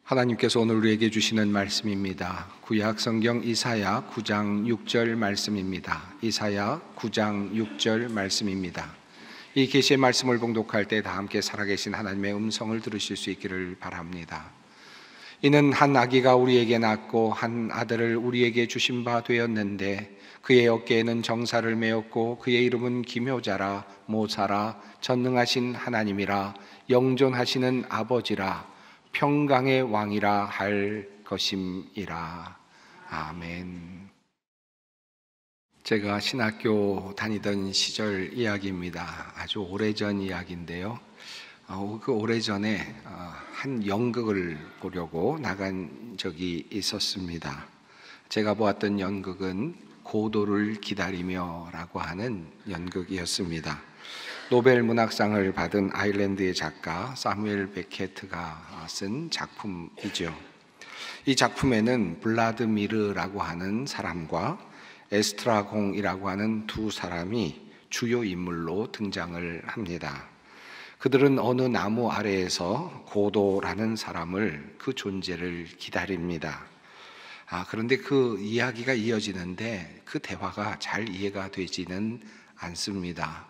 하나님께서 오늘 우리에게 주시는 말씀입니다. 구약 성경 이사야 9장 6절 말씀입니다. 이사야 9장 6절 말씀입니다. 이 계시의 말씀을 봉독할 때 다 함께 살아계신 하나님의 음성을 들으실 수 있기를 바랍니다. 이는 한 아기가 우리에게 낳고 한 아들을 우리에게 주신 바 되었는데 그의 어깨에는 정사를 메었고 그의 이름은 기묘자라 모사라 전능하신 하나님이라 영존하시는 아버지라 평강의 왕이라 할 것임이라. 아멘. 제가 신학교 다니던 시절 이야기입니다. 아주 오래전 이야기인데요. 그 오래전에 한 연극을 보려고 나간 적이 있었습니다. 제가 보았던 연극은 고도를 기다리며라고 하는 연극이었습니다. 노벨 문학상을 받은 아일랜드의 작가 사무엘 베케트가 쓴 작품이죠. 이 작품에는 블라드미르라고 하는 사람과 에스트라공이라고 하는 두 사람이 주요 인물로 등장을 합니다. 그들은 어느 나무 아래에서 고도라는 사람을, 그 존재를 기다립니다. 그런데 그 이야기가 이어지는데 그 대화가 잘 이해가 되지는 않습니다.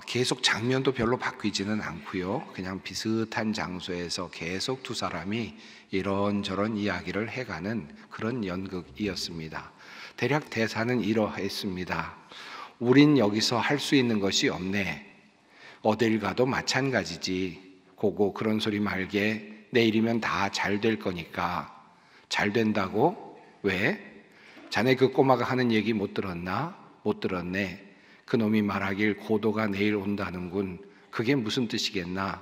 계속 장면도 별로 바뀌지는 않고요. 그냥 비슷한 장소에서 계속 두 사람이 이런저런 이야기를 해가는 그런 연극이었습니다. 대략 대사는 이러했습니다. 우린 여기서 할 수 있는 것이 없네. 어딜 가도 마찬가지지. 고고 그런 소리 말게. 내일이면 다 잘 될 거니까. 잘 된다고? 왜? 자네 그 꼬마가 하는 얘기 못 들었나? 못 들었네. 그놈이 말하길 고도가 내일 온다는군. 그게 무슨 뜻이겠나?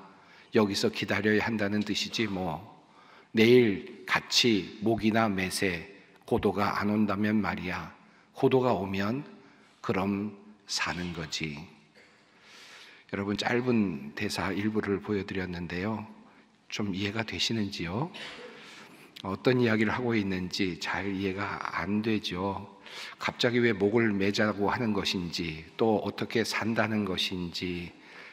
여기서 기다려야 한다는 뜻이지 뭐. 내일 같이 목이나 매세 고도가 안 온다면 말이야. 고도가 오면 그럼 사는 거지. 여러분, 짧은 대사 일부를 보여드렸는데요. 좀 이해가 되시는지요? 어떤 이야기를 하고 있는지 잘 이해가 안 되죠. 갑자기 왜 목을 매자고 하는 것인지, 또 어떻게 산다는 것인지,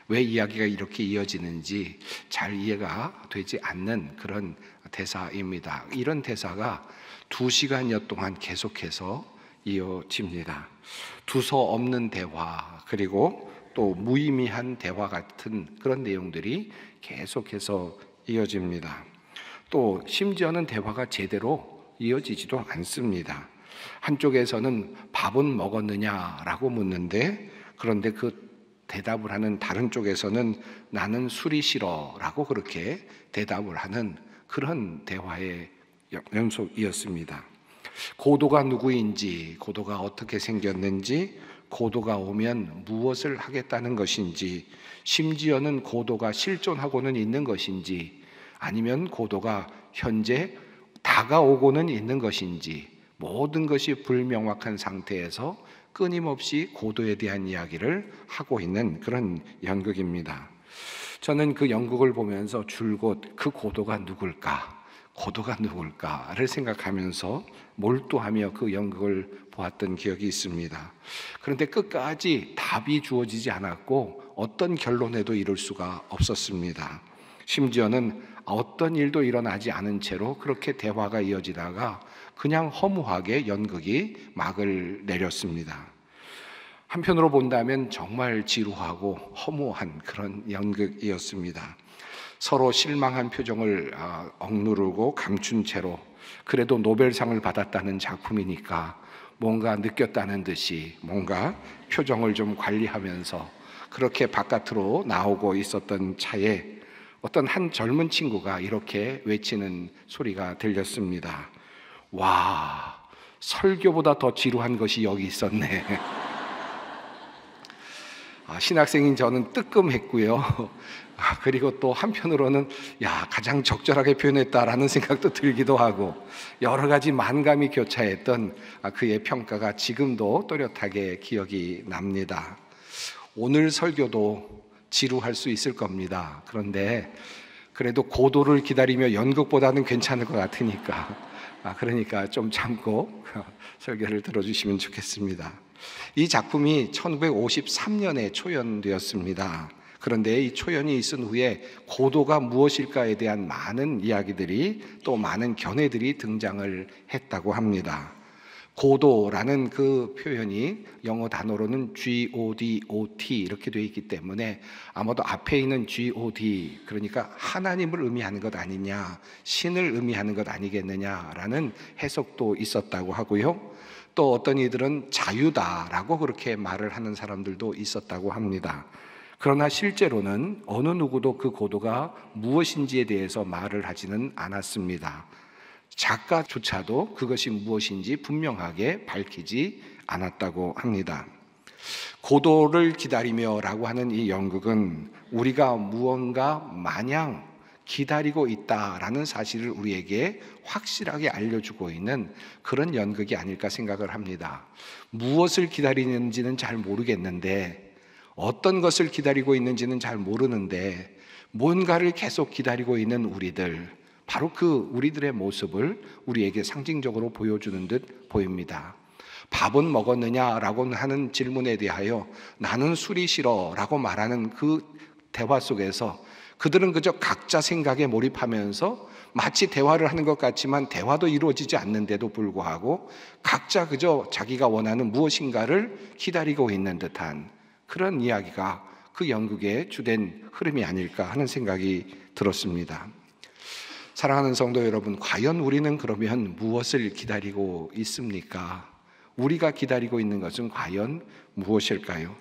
왜 이야기가 이렇게 이어지는지 잘 이해가 되지 않는 그런 대사입니다. 이런 대사가 2시간여 동안 계속해서 이어집니다. 두서 없는 대화, 그리고 또 무의미한 대화 같은 그런 내용들이 계속해서 이어집니다. 또 심지어는 대화가 제대로 이어지지도 않습니다. 한쪽에서는 밥은 먹었느냐라고 묻는데, 그런데 그 대답을 하는 다른 쪽에서는 나는 술이 싫어라고 그렇게 대답을 하는 그런 대화의 연속이었습니다. 고도가 누구인지, 고도가 어떻게 생겼는지, 고도가 오면 무엇을 하겠다는 것인지, 심지어는 고도가 실존하고는 있는 것인지, 아니면 고도가 현재 다가오고는 있는 것인지, 모든 것이 불명확한 상태에서 끊임없이 고도에 대한 이야기를 하고 있는 그런 연극입니다. 저는 그 연극을 보면서 줄곧 그 고도가 누굴까? 고도가 누굴까를 생각하면서 몰두하며 그 연극을 보았던 기억이 있습니다. 그런데 끝까지 답이 주어지지 않았고 어떤 결론에도 이를 수가 없었습니다. 심지어는 어떤 일도 일어나지 않은 채로 그렇게 대화가 이어지다가 그냥 허무하게 연극이 막을 내렸습니다. 한편으로 본다면 정말 지루하고 허무한 그런 연극이었습니다. 서로 실망한 표정을 억누르고 감춘 채로, 그래도 노벨상을 받았다는 작품이니까 뭔가 느꼈다는 듯이 뭔가 표정을 좀 관리하면서 그렇게 바깥으로 나오고 있었던 차에 어떤 한 젊은 친구가 이렇게 외치는 소리가 들렸습니다. 와, 설교보다 더 지루한 것이 여기 있었네. 신학생인 저는 뜨끔했고요. 그리고 또 한편으로는 가장 적절하게 표현했다라는 생각도 들기도 하고, 여러 가지 만감이 교차했던 그의 평가가 지금도 또렷하게 기억이 납니다. 오늘 설교도 지루할 수 있을 겁니다. 그런데 그래도 고도를 기다리며 연극보다는 괜찮을 것 같으니까 그러니까 좀 참고 설교를 들어주시면 좋겠습니다. 이 작품이 1953년에 초연되었습니다. 그런데 이 초연이 있은 후에 고도가 무엇일까에 대한 많은 이야기들이 또 많은 견해들이 등장을 했다고 합니다. 고도라는 그 표현이 영어 단어로는 G-O-D-O-T 이렇게 되어 있기 때문에 아마도 앞에 있는 G-O-D, 그러니까 하나님을 의미하는 것 아니냐, 신을 의미하는 것 아니겠느냐라는 해석도 있었다고 하고요. 또 어떤 이들은 자유다라고 그렇게 말을 하는 사람들도 있었다고 합니다. 그러나 실제로는 어느 누구도 그 고도가 무엇인지에 대해서 말을 하지는 않았습니다. 작가조차도 그것이 무엇인지 분명하게 밝히지 않았다고 합니다. 고도를 기다리며 라고 하는 이 연극은 우리가 무언가 마냥 기다리고 있다라는 사실을 우리에게 확실하게 알려주고 있는 그런 연극이 아닐까 생각을 합니다. 무엇을 기다리는지는 잘 모르겠는데, 어떤 것을 기다리고 있는지는 잘 모르는데 뭔가를 계속 기다리고 있는 우리들, 바로 그 우리들의 모습을 우리에게 상징적으로 보여주는 듯 보입니다. 밥은 먹었느냐라고 하는 질문에 대하여 나는 술이 싫어라고 말하는 그 대화 속에서 그들은 그저 각자 생각에 몰입하면서 마치 대화를 하는 것 같지만 대화도 이루어지지 않는데도 불구하고 각자 그저 자기가 원하는 무엇인가를 기다리고 있는 듯한 그런 이야기가 그 연극의 주된 흐름이 아닐까 하는 생각이 들었습니다. 사랑하는 성도 여러분, 과연 우리는 그러면 무엇을 기다리고 있습니까? 우리가 기다리고 있는 것은 과연 무엇일까요?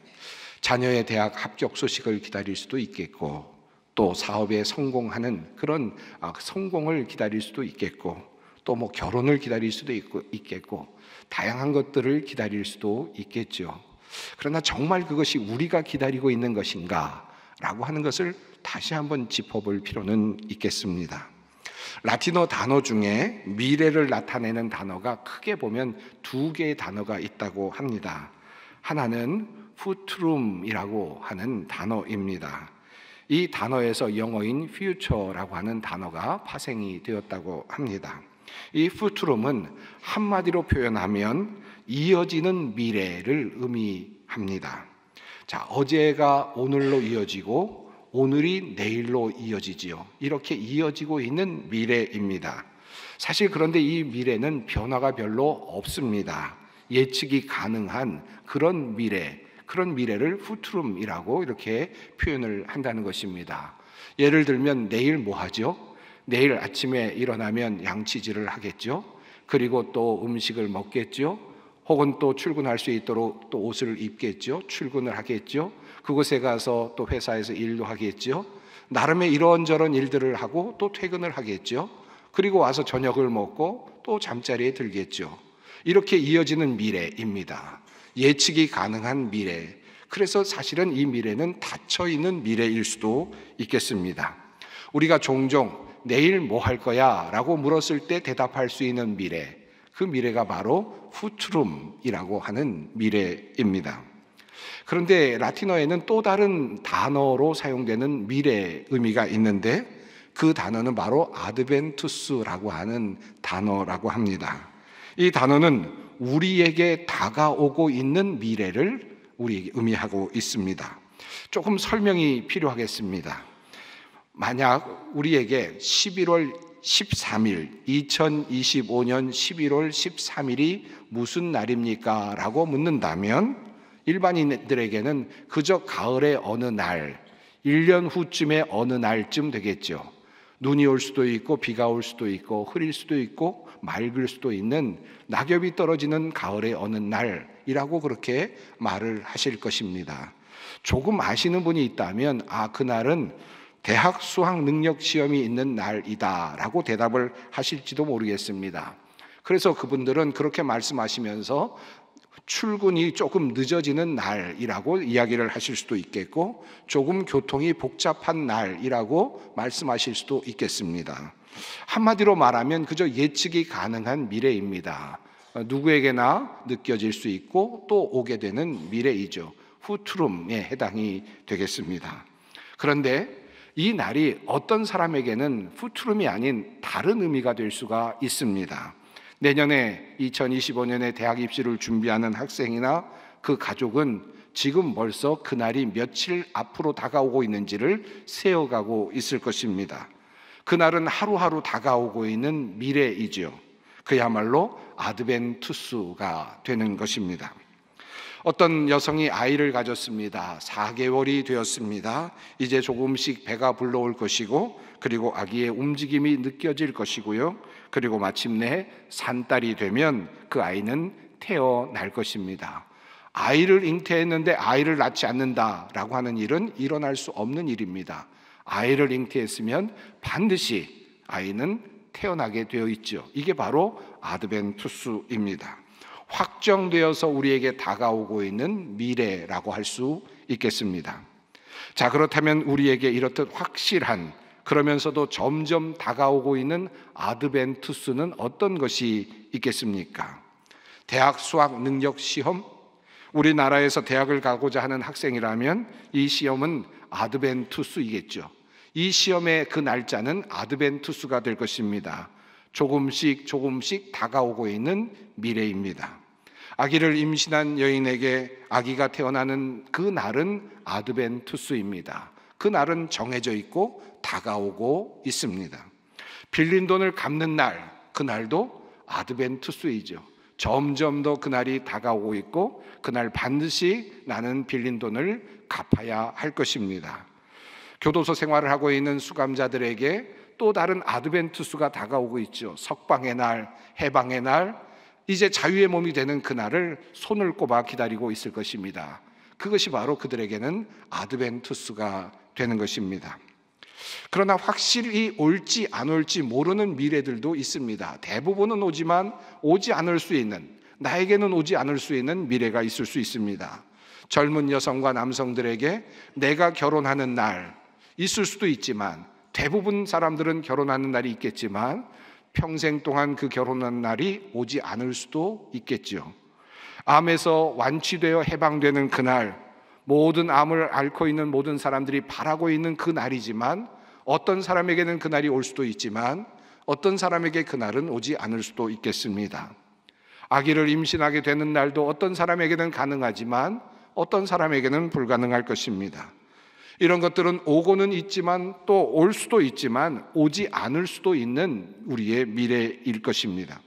자녀의 대학 합격 소식을 기다릴 수도 있겠고, 또 사업에 성공하는 그런 성공을 기다릴 수도 있겠고, 또 뭐 결혼을 기다릴 수도 있겠고, 다양한 것들을 기다릴 수도 있겠죠. 그러나 정말 그것이 우리가 기다리고 있는 것인가? 라고 하는 것을 다시 한번 짚어볼 필요는 있겠습니다. 라틴어 단어 중에 미래를 나타내는 단어가 크게 보면 두 개의 단어가 있다고 합니다. 하나는 futurum이라고 하는 단어입니다. 이 단어에서 영어인 future라고 하는 단어가 파생이 되었다고 합니다. 이 futurum은 한마디로 표현하면 이어지는 미래를 의미합니다. 자, 어제가 오늘로 이어지고 오늘이 내일로 이어지지요. 이렇게 이어지고 있는 미래입니다. 사실 그런데 이 미래는 변화가 별로 없습니다. 예측이 가능한 그런 미래, 그런 미래를 futurum이라고 이렇게 표현을 한다는 것입니다. 예를 들면 내일 뭐 하죠? 내일 아침에 일어나면 양치질을 하겠죠. 그리고 또 음식을 먹겠죠. 혹은 또 출근할 수 있도록 또 옷을 입겠죠. 출근을 하겠죠. 그곳에 가서 또 회사에서 일도 하겠죠. 나름의 이런저런 일들을 하고 또 퇴근을 하겠죠. 그리고 와서 저녁을 먹고 또 잠자리에 들겠죠. 이렇게 이어지는 미래입니다. 예측이 가능한 미래. 그래서 사실은 이 미래는 닫혀있는 미래일 수도 있겠습니다. 우리가 종종 내일 뭐 할 거야? 라고 물었을 때 대답할 수 있는 미래, 그 미래가 바로 futurum이라고 하는 미래입니다. 그런데 라틴어에는 또 다른 단어로 사용되는 미래 의미가 있는데 그 단어는 바로 adventus라고 하는 단어라고 합니다. 이 단어는 우리에게 다가오고 있는 미래를 우리에게 의미하고 있습니다. 조금 설명이 필요하겠습니다. 만약 우리에게 11월 13일, 2025년 11월 13일이 무슨 날입니까? 라고 묻는다면 일반인들에게는 그저 가을의 어느 날, 1년 후쯤의 어느 날쯤 되겠죠. 눈이 올 수도 있고 비가 올 수도 있고 흐릴 수도 있고 맑을 수도 있는 낙엽이 떨어지는 가을의 어느 날이라고 그렇게 말을 하실 것입니다. 조금 아시는 분이 있다면 그날은 대학 수학 능력 시험이 있는 날이다 라고 대답을 하실지도 모르겠습니다. 그래서 그분들은 그렇게 말씀하시면서 출근이 조금 늦어지는 날이라고 이야기를 하실 수도 있겠고 조금 교통이 복잡한 날이라고 말씀하실 수도 있겠습니다. 한마디로 말하면 그저 예측이 가능한 미래입니다. 누구에게나 느껴질 수 있고 또 오게 되는 미래이죠. futurum에 해당이 되겠습니다. 그런데 이 날이 어떤 사람에게는 futurum이 아닌 다른 의미가 될 수가 있습니다. 내년에 2025년에 대학 입시를 준비하는 학생이나 그 가족은 지금 벌써 그날이 며칠 앞으로 다가오고 있는지를 세어가고 있을 것입니다. 그날은 하루하루 다가오고 있는 미래이죠. 그야말로 아드벤투스가 되는 것입니다. 어떤 여성이 아이를 가졌습니다. 4개월이 되었습니다. 이제 조금씩 배가 불러올 것이고, 그리고 아기의 움직임이 느껴질 것이고요. 그리고 마침내 산딸이 되면 그 아이는 태어날 것입니다. 아이를 잉태했는데 아이를 낳지 않는다라고 하는 일은 일어날 수 없는 일입니다. 아이를 잉태했으면 반드시 아이는 태어나게 되어 있죠. 이게 바로 아드벤투스입니다. 확정되어서 우리에게 다가오고 있는 미래라고 할 수 있겠습니다. 자, 그렇다면 우리에게 이렇듯 확실한, 그러면서도 점점 다가오고 있는 아드벤투스는 어떤 것이 있겠습니까? 대학 수학 능력 시험, 우리나라에서 대학을 가고자 하는 학생이라면 이 시험은 아드벤투스이겠죠. 이 시험의 그 날짜는 아드벤투스가 될 것입니다. 조금씩 다가오고 있는 미래입니다. 아기를 임신한 여인에게 아기가 태어나는 그 날은 아드벤투스입니다. 그 날은 정해져 있고 다가오고 있습니다. 빌린 돈을 갚는 날, 그 날도 아드벤투스이죠. 점점 더 그날이 다가오고 있고 그날 반드시 나는 빌린 돈을 갚아야 할 것입니다. 교도소 생활을 하고 있는 수감자들에게 또 다른 아드벤투스가 다가오고 있죠. 석방의 날, 해방의 날, 이제 자유의 몸이 되는 그날을 손을 꼽아 기다리고 있을 것입니다. 그것이 바로 그들에게는 아드벤투스가 되는 것입니다. 그러나 확실히 올지 안 올지 모르는 미래들도 있습니다. 대부분은 오지만 오지 않을 수 있는, 나에게는 오지 않을 수 있는 미래가 있을 수 있습니다. 젊은 여성과 남성들에게 내가 결혼하는 날 있을 수도 있지만, 대부분 사람들은 결혼하는 날이 있겠지만 평생 동안 그 결혼한 날이 오지 않을 수도 있겠죠. 암에서 완치되어 해방되는 그날, 모든 암을 앓고 있는 모든 사람들이 바라고 있는 그 날이지만 어떤 사람에게는 그 날이 올 수도 있지만 어떤 사람에게 그 날은 오지 않을 수도 있겠습니다. 아기를 임신하게 되는 날도 어떤 사람에게는 가능하지만 어떤 사람에게는 불가능할 것입니다. 이런 것들은 오고는 있지만 또 올 수도 있지만 오지 않을 수도 있는 우리의 미래일 것입니다.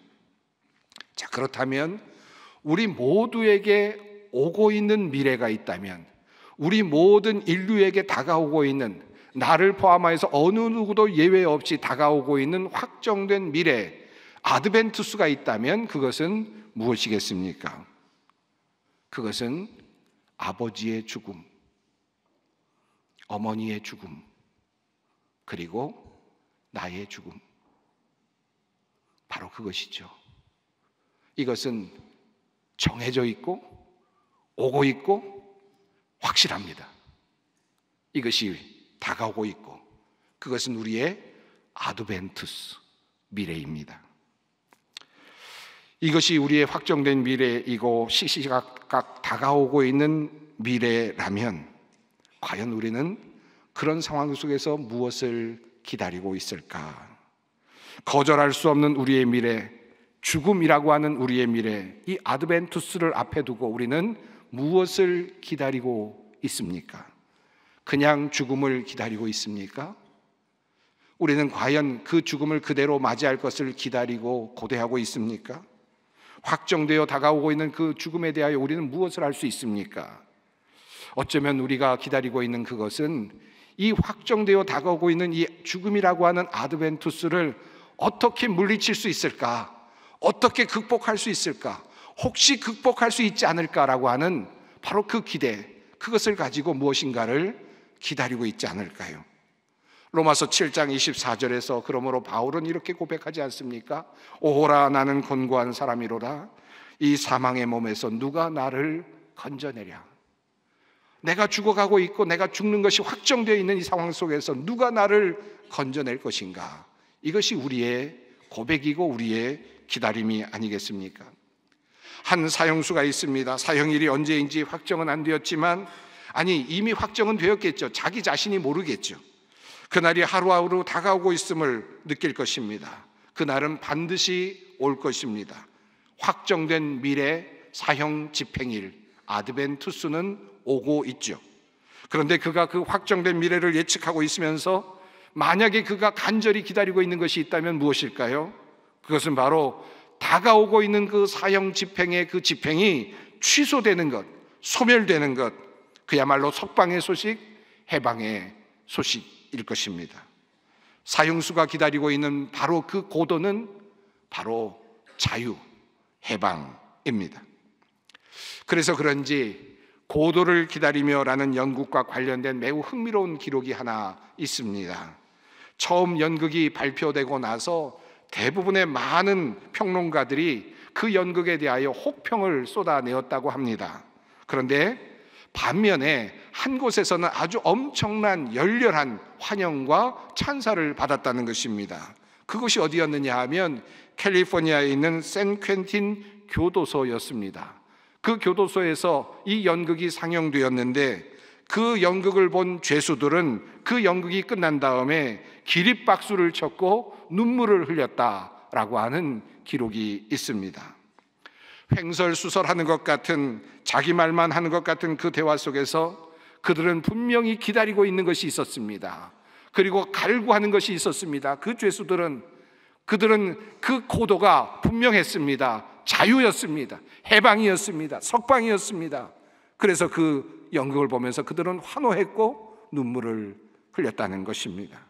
자, 그렇다면 우리 모두에게 오고 있는 미래가 있다면, 우리 모든 인류에게 다가오고 있는, 나를 포함해서 어느 누구도 예외 없이 다가오고 있는 확정된 미래, 아드벤투스가 있다면 그것은 무엇이겠습니까? 그것은 아버지의 죽음, 어머니의 죽음, 그리고 나의 죽음, 바로 그것이죠. 이것은 정해져 있고 오고 있고 확실합니다. 이것이 다가오고 있고 그것은 우리의 아드벤투스, 미래입니다. 이것이 우리의 확정된 미래이고 시시각각 다가오고 있는 미래라면 과연 우리는 그런 상황 속에서 무엇을 기다리고 있을까? 거절할 수 없는 우리의 미래, 죽음이라고 하는 우리의 미래, 이 아드벤투스를 앞에 두고 우리는 무엇을 기다리고 있습니까? 그냥 죽음을 기다리고 있습니까? 우리는 과연 그 죽음을 그대로 맞이할 것을 기다리고 고대하고 있습니까? 확정되어 다가오고 있는 그 죽음에 대하여 우리는 무엇을 할 수 있습니까? 어쩌면 우리가 기다리고 있는 그것은 이 확정되어 다가오고 있는 이 죽음이라고 하는 아드벤투스를 어떻게 물리칠 수 있을까? 어떻게 극복할 수 있을까? 혹시 극복할 수 있지 않을까라고 하는 바로 그 기대, 그것을 가지고 무엇인가를 기다리고 있지 않을까요? 로마서 7장 24절에서 그러므로 바울은 이렇게 고백하지 않습니까? 오호라, 나는 곤고한 사람이로라. 이 사망의 몸에서 누가 나를 건져내랴. 내가 죽어가고 있고 내가 죽는 것이 확정되어 있는 이 상황 속에서 누가 나를 건져낼 것인가? 이것이 우리의 고백이고 우리의 기다림이 아니겠습니까? 한 사형수가 있습니다. 사형일이 언제인지 확정은 안 되었지만, 아니 이미 확정은 되었겠죠. 자기 자신이 모르겠죠. 그날이 하루하루 다가오고 있음을 느낄 것입니다. 그날은 반드시 올 것입니다. 확정된 미래 사형 집행일, 아드벤투스는 오고 있죠. 그런데 그가 그 확정된 미래를 예측하고 있으면서 만약에 그가 간절히 기다리고 있는 것이 있다면 무엇일까요? 그것은 바로 다가오고 있는 그 사형 집행의 그 집행이 취소되는 것, 소멸되는 것, 그야말로 석방의 소식, 해방의 소식일 것입니다. 사형수가 기다리고 있는 바로 그 고도는 바로 자유, 해방입니다. 그래서 그런지 고도를 기다리며라는 연극과 관련된 매우 흥미로운 기록이 하나 있습니다. 처음 연극이 발표되고 나서 대부분의 많은 평론가들이 그 연극에 대하여 혹평을 쏟아내었다고 합니다. 그런데 반면에 한 곳에서는 아주 엄청난 열렬한 환영과 찬사를 받았다는 것입니다. 그것이 어디였느냐 하면 캘리포니아에 있는 샌퀸틴 교도소였습니다. 그 교도소에서 이 연극이 상영되었는데 그 연극을 본 죄수들은 그 연극이 끝난 다음에 기립박수를 쳤고 눈물을 흘렸다라고 하는 기록이 있습니다. 횡설수설하는 것 같은, 자기 말만 하는 것 같은 그 대화 속에서 그들은 분명히 기다리고 있는 것이 있었습니다. 그리고 갈구하는 것이 있었습니다. 그 죄수들은, 그들은 그 고도가 분명했습니다. 자유였습니다. 해방이었습니다. 석방이었습니다. 그래서 그 연극을 보면서 그들은 환호했고 눈물을 흘렸다는 것입니다.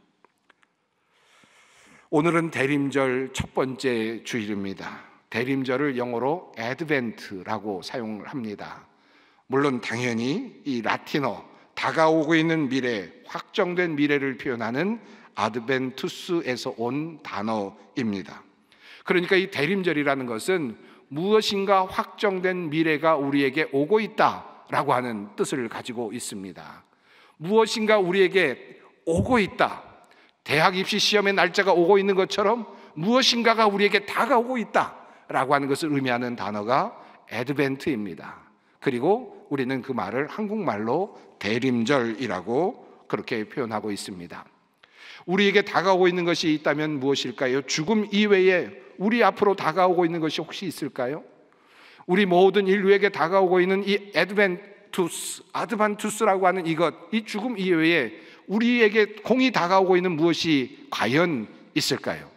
오늘은 대림절 첫 번째 주일입니다. 대림절을 영어로 애드벤트라고 사용을 합니다. 물론 당연히 이 라틴어, 다가오고 있는 미래, 확정된 미래를 표현하는 아드벤투스에서 온 단어입니다. 그러니까 이 대림절이라는 것은 무엇인가 확정된 미래가 우리에게 오고 있다라고 하는 뜻을 가지고 있습니다. 무엇인가 우리에게 오고 있다. 대학 입시 시험의 날짜가 오고 있는 것처럼 무엇인가가 우리에게 다가오고 있다라고 하는 것을 의미하는 단어가 애드벤트입니다. 그리고 우리는 그 말을 한국말로 대림절이라고 그렇게 표현하고 있습니다. 우리에게 다가오고 있는 것이 있다면 무엇일까요? 죽음 이외에 우리 앞으로 다가오고 있는 것이 혹시 있을까요? 우리 모든 인류에게 다가오고 있는 이 아드반투스라고 하는 이것, 이 죽음 이외에 우리에게 공이 다가오고 있는 무엇이 과연 있을까요?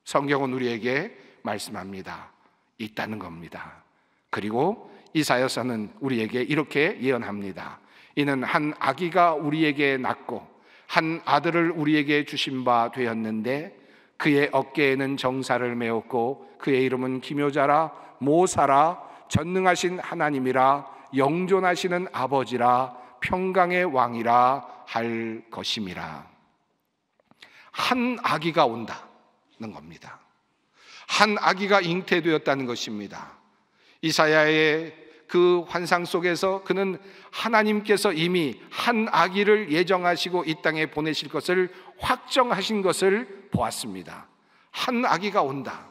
성경은 우리에게 말씀합니다. 있다는 겁니다. 그리고 이사야서는 우리에게 이렇게 예언합니다. 이는 한 아기가 우리에게 낳고 한 아들을 우리에게 주신 바 되었는데 그의 어깨에는 정사를 메었고 그의 이름은 기묘자라 모사라 전능하신 하나님이라 영존하시는 아버지라 평강의 왕이라 할 것임이라. 한 아기가 온다는 겁니다. 한 아기가 잉태되었다는 것입니다. 이사야의 그 환상 속에서 그는 하나님께서 이미 한 아기를 예정하시고 이 땅에 보내실 것을 확정하신 것을 보았습니다. 한 아기가 온다.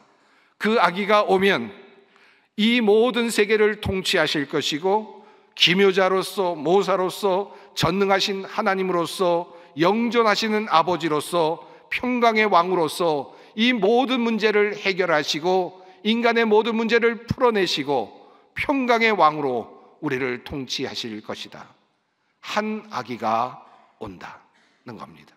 그 아기가 오면 이 모든 세계를 통치하실 것이고 기묘자로서 모사로서 전능하신 하나님으로서 영존하시는 아버지로서 평강의 왕으로서 이 모든 문제를 해결하시고 인간의 모든 문제를 풀어내시고 평강의 왕으로 우리를 통치하실 것이다. 한 아기가 온다는 겁니다.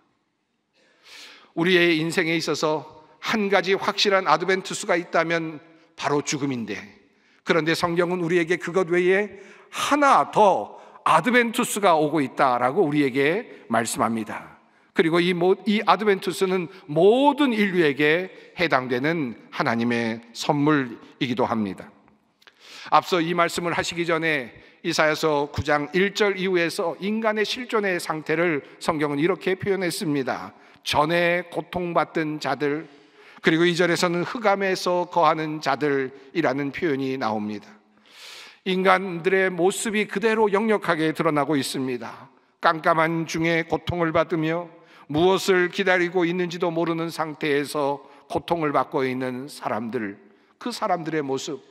우리의 인생에 있어서 한 가지 확실한 아드벤투스가 있다면 바로 죽음인데, 그런데 성경은 우리에게 그것 외에 하나 더 아드벤투스가 오고 있다라고 우리에게 말씀합니다. 그리고 이 아드벤투스는 모든 인류에게 해당되는 하나님의 선물이기도 합니다. 앞서 이 말씀을 하시기 전에 이사야서 9장 1절 이후에서 인간의 실존의 상태를 성경은 이렇게 표현했습니다. 전에 고통받던 자들, 그리고 2절에서는 흑암에서 거하는 자들이라는 표현이 나옵니다. 인간들의 모습이 그대로 역력하게 드러나고 있습니다. 깜깜한 중에 고통을 받으며 무엇을 기다리고 있는지도 모르는 상태에서 고통을 받고 있는 사람들, 그 사람들의 모습,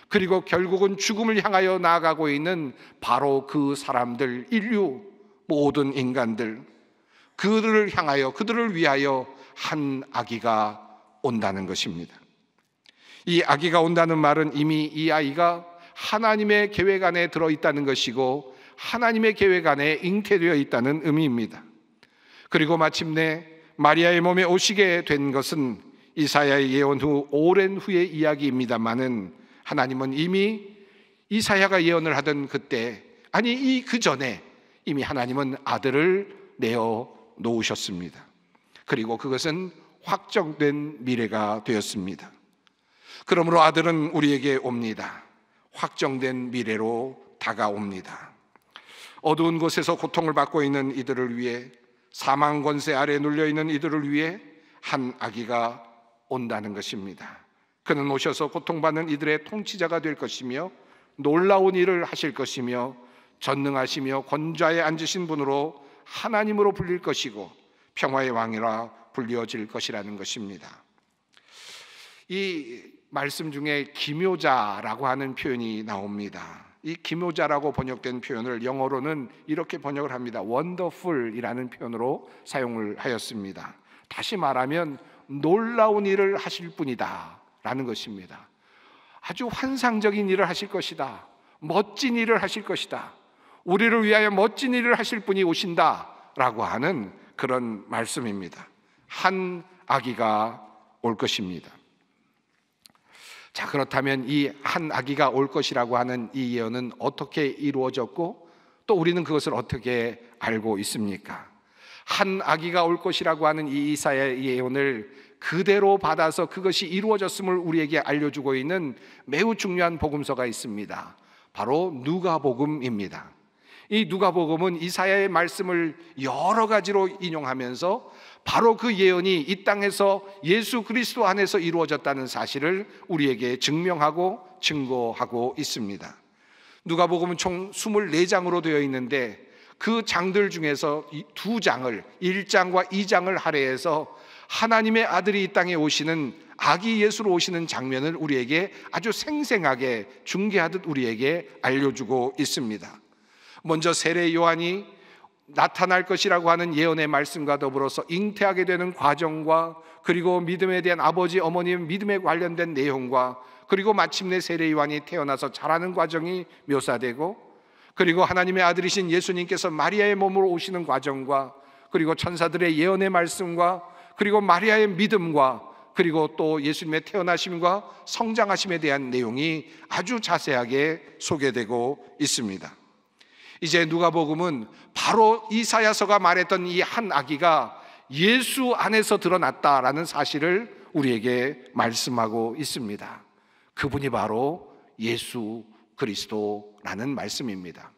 그리고 결국은 죽음을 향하여 나아가고 있는 바로 그 사람들, 인류 모든 인간들, 그들을 향하여, 그들을 위하여 한 아기가 온다는 것입니다. 이 아기가 온다는 말은 이미 이 아이가 하나님의 계획 안에 들어있다는 것이고 하나님의 계획 안에 잉태되어 있다는 의미입니다. 그리고 마침내 마리아의 몸에 오시게 된 것은 이사야의 예언 후 오랜 후의 이야기입니다마는 하나님은 이미 이사야가 예언을 하던 그때, 아니 그 전에 이미 하나님은 아들을 내어 놓으셨습니다. 그리고 그것은 확정된 미래가 되었습니다. 그러므로 아들은 우리에게 옵니다. 확정된 미래로 다가옵니다. 어두운 곳에서 고통을 받고 있는 이들을 위해, 사망 권세 아래 눌려있는 이들을 위해 한 아기가 온다는 것입니다. 그는 오셔서 고통받는 이들의 통치자가 될 것이며 놀라운 일을 하실 것이며 전능하시며 권좌에 앉으신 분으로 하나님으로 불릴 것이고 평화의 왕이라 불려질 것이라는 것입니다. 이 말씀 중에 기묘자라고 하는 표현이 나옵니다. 이 기묘자라고 번역된 표현을 영어로는 이렇게 번역을 합니다. wonderful이라는 표현으로 사용을 하였습니다. 다시 말하면 놀라운 일을 하실 분이다 라는 것입니다. 아주 환상적인 일을 하실 것이다, 멋진 일을 하실 것이다, 우리를 위하여 멋진 일을 하실 분이 오신다 라고 하는 그런 말씀입니다. 한 아기가 올 것입니다. 자, 그렇다면 이 한 아기가 올 것이라고 하는 이 예언은 어떻게 이루어졌고 또 우리는 그것을 어떻게 알고 있습니까? 한 아기가 올 것이라고 하는 이 이사야의 예언을 그대로 받아서 그것이 이루어졌음을 우리에게 알려주고 있는 매우 중요한 복음서가 있습니다. 바로 누가복음입니다. 이 누가복음은 이사야의 말씀을 여러 가지로 인용하면서 바로 그 예언이 이 땅에서 예수 그리스도 안에서 이루어졌다는 사실을 우리에게 증명하고 증거하고 있습니다. 누가복음은 총 24장으로 되어 있는데 그 장들 중에서 두 장을, 1장과 2장을 할애해서 하나님의 아들이 이 땅에 오시는, 아기 예수로 오시는 장면을 우리에게 아주 생생하게 중계하듯 우리에게 알려주고 있습니다. 먼저 세례 요한이 나타날 것이라고 하는 예언의 말씀과 더불어서 잉태하게 되는 과정과, 그리고 믿음에 대한 아버지 어머니의 믿음에 관련된 내용과, 그리고 마침내 세례 요한이 태어나서 자라는 과정이 묘사되고, 그리고 하나님의 아들이신 예수님께서 마리아의 몸으로 오시는 과정과, 그리고 천사들의 예언의 말씀과, 그리고 마리아의 믿음과, 그리고 또 예수님의 태어나심과 성장하심에 대한 내용이 아주 자세하게 소개되고 있습니다. 이제 누가복음은 바로 이사야서가 말했던 이 한 아기가 예수 안에서 드러났다라는 사실을 우리에게 말씀하고 있습니다. 그분이 바로 예수 그리스도라는 말씀입니다.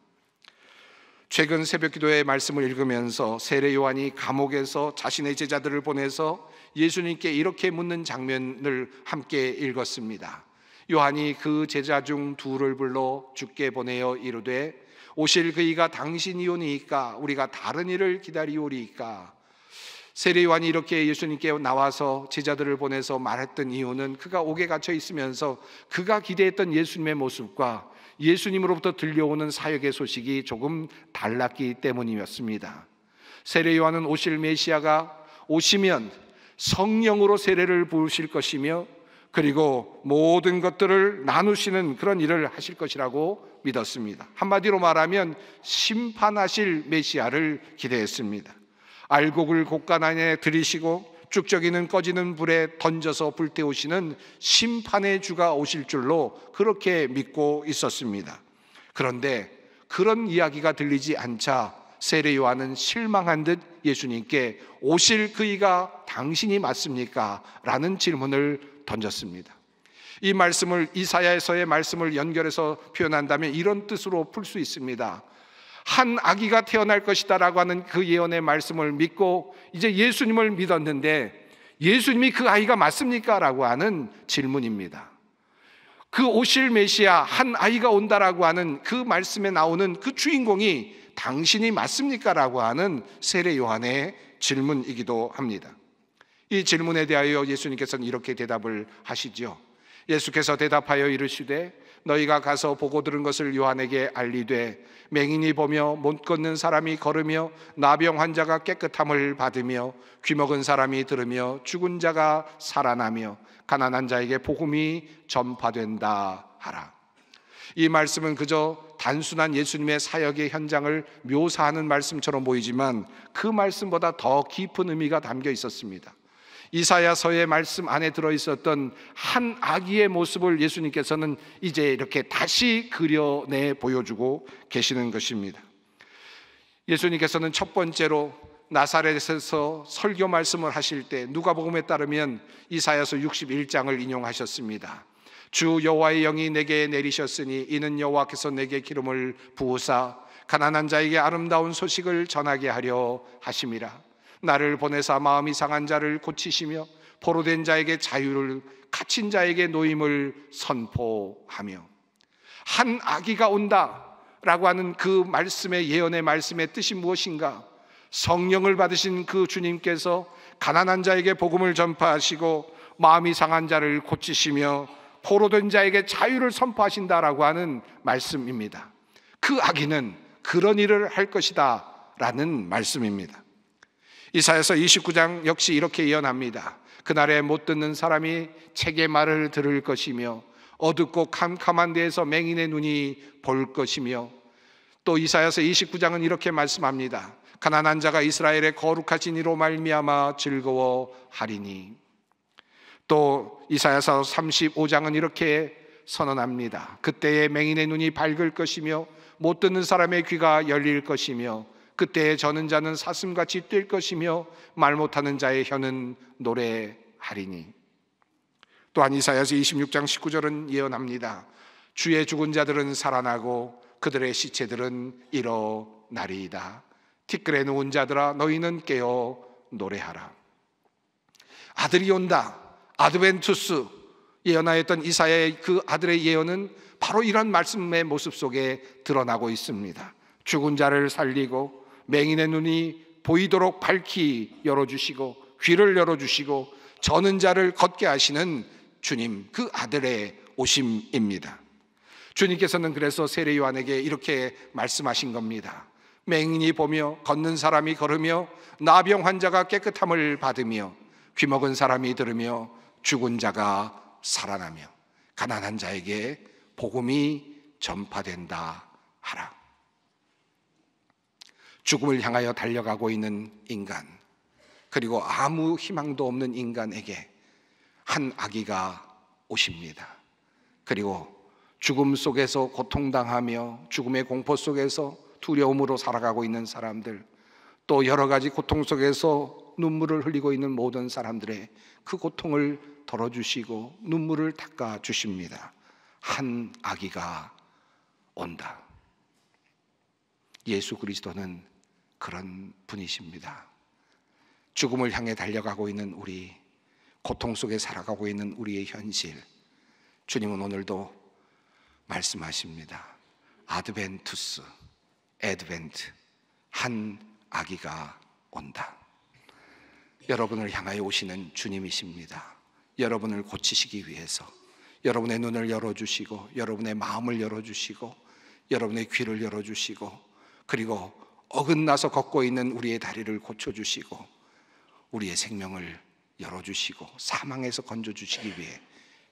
최근 새벽기도의 말씀을 읽으면서 세례 요한이 감옥에서 자신의 제자들을 보내서 예수님께 이렇게 묻는 장면을 함께 읽었습니다. 요한이 그 제자 중 둘을 불러 주께 보내어 이르되 오실 그이가 당신이오니이까 우리가 다른 이를 기다리오리이까. 세례 요한이 이렇게 예수님께 나와서 제자들을 보내서 말했던 이유는 그가 옥에 갇혀 있으면서 그가 기대했던 예수님의 모습과 예수님으로부터 들려오는 사역의 소식이 조금 달랐기 때문이었습니다. 세례 요한은 오실 메시아가 오시면 성령으로 세례를 부으실 것이며, 그리고 모든 것들을 나누시는 그런 일을 하실 것이라고 믿었습니다. 한마디로 말하면 심판하실 메시아를 기대했습니다. 알곡을 곡간 안에 들이시고 쭉저기는 꺼지는 불에 던져서 불태우시는 심판의 주가 오실 줄로 그렇게 믿고 있었습니다. 그런데 그런 이야기가 들리지 않자 세례 요한은 실망한 듯 예수님께 오실 그이가 당신이 맞습니까? 라는 질문을 던졌습니다. 이 말씀을 이사야서의 말씀을 연결해서 표현한다면 이런 뜻으로 풀 수 있습니다. 한 아기가 태어날 것이다 라고 하는 그 예언의 말씀을 믿고 이제 예수님을 믿었는데 예수님이 그 아이가 맞습니까? 라고 하는 질문입니다. 그 오실 메시아 한 아이가 온다라고 하는 그 말씀에 나오는 그 주인공이 당신이 맞습니까? 라고 하는 세례 요한의 질문이기도 합니다. 이 질문에 대하여 예수님께서는 이렇게 대답을 하시죠. 예수께서 대답하여 이르시되 너희가 가서 보고 들은 것을 요한에게 알리되 맹인이 보며 못 걷는 사람이 걸으며 나병 환자가 깨끗함을 받으며 귀먹은 사람이 들으며 죽은 자가 살아나며 가난한 자에게 복음이 전파된다 하라. 이 말씀은 그저 단순한 예수님의 사역의 현장을 묘사하는 말씀처럼 보이지만 그 말씀보다 더 깊은 의미가 담겨 있었습니다. 이사야서의 말씀 안에 들어있었던 한 아기의 모습을 예수님께서는 이제 이렇게 다시 그려내 보여주고 계시는 것입니다. 예수님께서는 첫 번째로 나사렛에서 설교 말씀을 하실 때 누가복음에 따르면 이사야서 61장을 인용하셨습니다. 주 여호와의 영이 내게 내리셨으니 이는 여호와께서 내게 기름을 부으사 가난한 자에게 아름다운 소식을 전하게 하려 하심이라. 나를 보내사 마음이 상한 자를 고치시며 포로된 자에게 자유를, 갇힌 자에게 노임을 선포하며. 한 아기가 온다라고 하는 그 말씀의 예언의 말씀의 뜻이 무엇인가? 성령을 받으신 그 주님께서 가난한 자에게 복음을 전파하시고 마음이 상한 자를 고치시며 포로된 자에게 자유를 선포하신다라고 하는 말씀입니다. 그 아기는 그런 일을 할 것이다 라는 말씀입니다. 이사야서 29장 역시 이렇게 예언합니다. 그날에 못 듣는 사람이 책의 말을 들을 것이며 어둡고 캄캄한 데에서 맹인의 눈이 볼 것이며, 또 이사야서 29장은 이렇게 말씀합니다. 가난한 자가 이스라엘의 거룩하신 이로 말미암아 즐거워하리니. 또 이사야서 35장은 이렇게 선언합니다. 그때에 맹인의 눈이 밝을 것이며 못 듣는 사람의 귀가 열릴 것이며 그때에 저는 자는 사슴같이 뛸 것이며 말 못하는 자의 혀는 노래하리니. 또한 이사야서 26장 19절은 예언합니다. 주의 죽은 자들은 살아나고 그들의 시체들은 일어나리이다. 티끌에 누운 자들아 너희는 깨어 노래하라. 아들이 온다, 아드벤투스 예언하였던 이사야의 그 아들의 예언은 바로 이런 말씀의 모습 속에 드러나고 있습니다. 죽은 자를 살리고 맹인의 눈이 보이도록 밝히 열어주시고 귀를 열어주시고 저는 자를 걷게 하시는 주님, 그 아들의 오심입니다. 주님께서는 그래서 세례 요한에게 이렇게 말씀하신 겁니다. 맹인이 보며 걷는 사람이 걸으며 나병 환자가 깨끗함을 받으며 귀먹은 사람이 들으며 죽은 자가 살아나며 가난한 자에게 복음이 전파된다 하라. 죽음을 향하여 달려가고 있는 인간, 그리고 아무 희망도 없는 인간에게 한 아기가 오십니다. 그리고 죽음 속에서 고통당하며 죽음의 공포 속에서 두려움으로 살아가고 있는 사람들, 또 여러 가지 고통 속에서 눈물을 흘리고 있는 모든 사람들의 그 고통을 덜어주시고 눈물을 닦아주십니다. 한 아기가 온다. 예수 그리스도는 그런 분이십니다. 죽음을 향해 달려가고 있는 우리, 고통 속에 살아가고 있는 우리의 현실, 주님은 오늘도 말씀하십니다. 아드벤투스, 애드벤트, 한 아기가 온다. 여러분을 향하여 오시는 주님이십니다. 여러분을 고치시기 위해서 여러분의 눈을 열어주시고 여러분의 마음을 열어주시고 여러분의 귀를 열어주시고 그리고 어긋나서 걷고 있는 우리의 다리를 고쳐주시고 우리의 생명을 열어주시고 사망에서 건져주시기 위해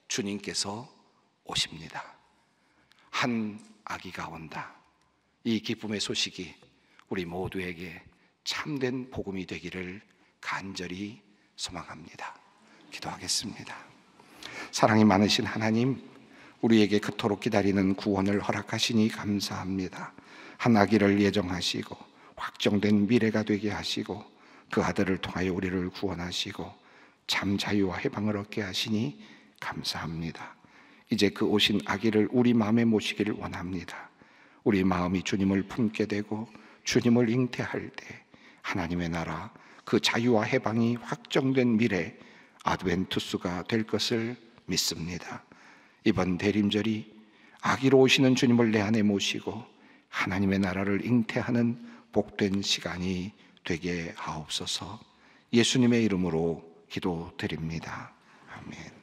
주님께서 오십니다. 한 아기가 온다. 이 기쁨의 소식이 우리 모두에게 참된 복음이 되기를 간절히 소망합니다. 기도하겠습니다. 사랑이 많으신 하나님, 우리에게 그토록 기다리는 구원을 허락하시니 감사합니다. 한 아기를 예정하시고 확정된 미래가 되게 하시고 그 아들을 통하여 우리를 구원하시고 참 자유와 해방을 얻게 하시니 감사합니다. 이제 그 오신 아기를 우리 마음에 모시기를 원합니다. 우리 마음이 주님을 품게 되고 주님을 잉태할 때 하나님의 나라, 그 자유와 해방이 확정된 미래 아드벤투스가 될 것을 믿습니다. 이번 대림절이 아기로 오시는 주님을 내 안에 모시고 하나님의 나라를 잉태하는 복된 시간이 되게 하옵소서. 예수님의 이름으로 기도드립니다. 아멘.